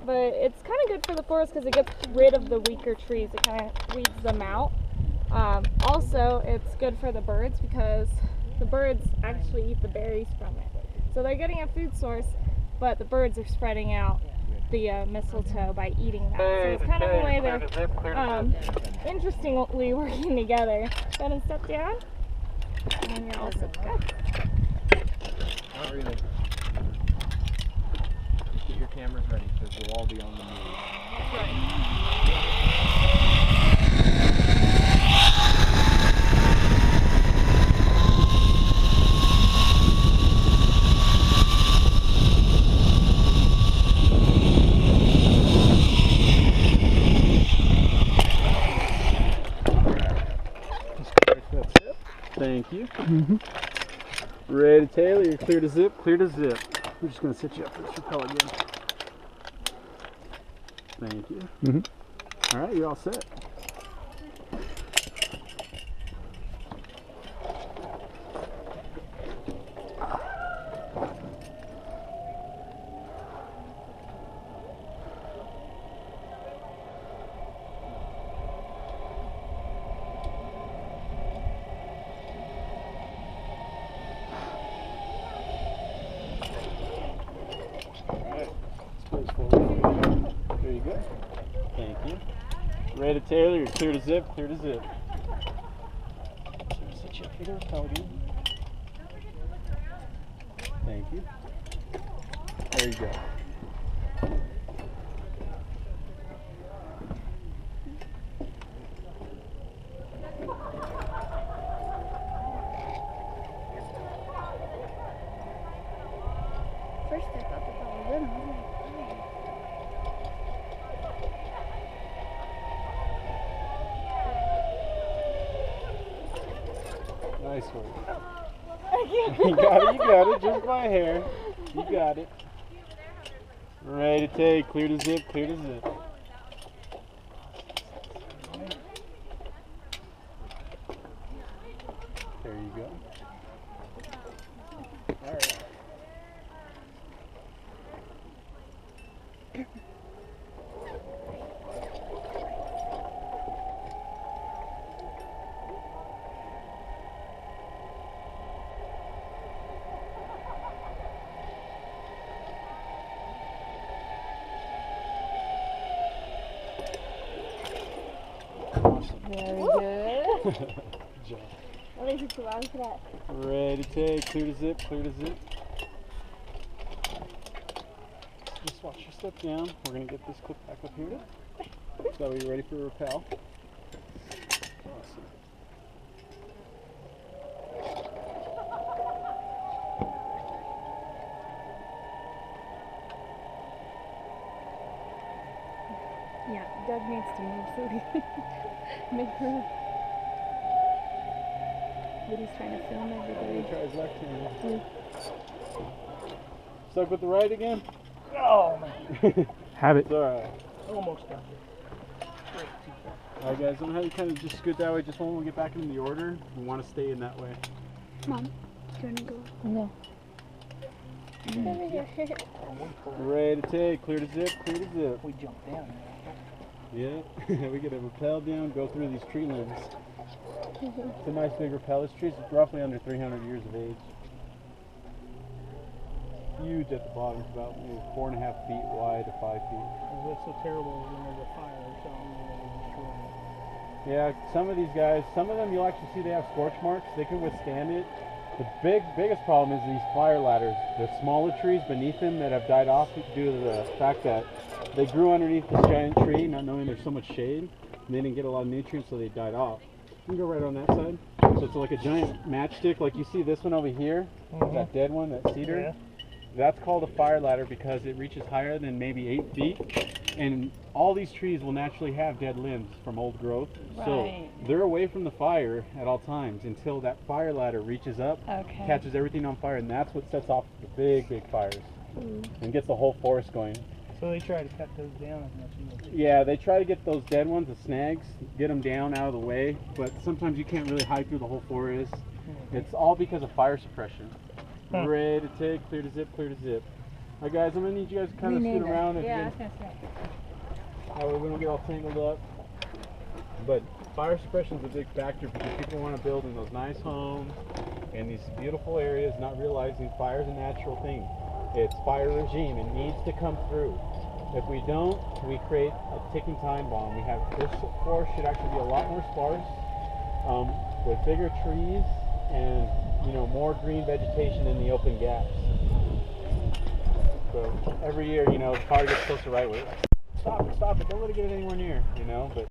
but it's kind of good for the forest because it gets rid of the weaker trees. It kind of weeds them out. Also, it's good for the birds because the birds actually eat the berries from it. So they're getting a food source, but the birds are spreading out the mistletoe by eating that. So it's kind of a way they're interestingly working together. Go ahead and step down, and you're all set to go. Not really. Get your cameras ready because we'll all be on the move. That's right. Thank you. Ready to tail, you're clear to zip, clear to zip. We're just going to sit you up for this rappel again. Thank you. All right, you're all set. There you go. Thank you. Ready to tailor, you're clear to zip, clear to zip. So sit you up for the rappel again. Thank you. There you go. First I thought that was them. Nice one. You got it, just my hair. You got it. Ready to take, clear to zip, clear to zip. There you go. All right. Very good. Good job. What is it too long for that? Ready to take, clear to zip, clear to zip. Just watch your step down. We're going to get this clip back up here. So are you ready for a rappel? Awesome. Yeah, Doug needs to move so he can make her. But he's trying to film everybody. Try his left hand. Stuck with the right again? Oh man. Have it. It's alright. Almost done. Alright guys, I'm gonna have you kind of just scoot that way just when we get back into the order. We want to stay in that way. Mom, do you want to go? No. Ready to take, clear to zip, clear to zip. We jump down. Yeah, we get a rappel down, go through these tree limbs. It's a nice big rappel. This tree's roughly under 300 years of age. Huge at the bottom, it's about 4.5 feet wide to 5 feet. It's so terrible when there's a fire or something and they destroy it. Yeah, some of these guys, some of them you'll actually see they have scorch marks. They can withstand it. The biggest problem is these fire ladders. The smaller trees beneath them that have died off due to the fact that they grew underneath this giant tree, not knowing there's so much shade. And they didn't get a lot of nutrients, so they died off. You can go right on that side. So it's like a giant matchstick, like you see this one over here, that dead one, that cedar. Yeah. That's called a fire ladder because it reaches higher than maybe 8 feet. And all these trees will naturally have dead limbs from old growth. Right. So they're away from the fire at all times until that fire ladder reaches up, catches everything on fire, and that's what sets off the big fires and gets the whole forest going. So they try to cut those down as much as they can. Yeah, they try to get those dead ones, the snags, get them down out of the way, but sometimes you can't really hike through the whole forest. It's all because of fire suppression. Ready to take, clear to zip, clear to zip. Alright guys, I'm gonna need you guys to kind of scoot around and Yeah, I was gonna say. that way we don't get all tangled up. But fire suppression is a big factor because people want to build in those nice homes and these beautiful areas, not realizing fire is a natural thing. It's fire regime. It needs to come through. If we don't, we create a ticking time bomb. This forest should actually be a lot more sparse, with bigger trees and more green vegetation in the open gaps. So every year, the fire gets closer right where stop it, don't let it get anywhere near, but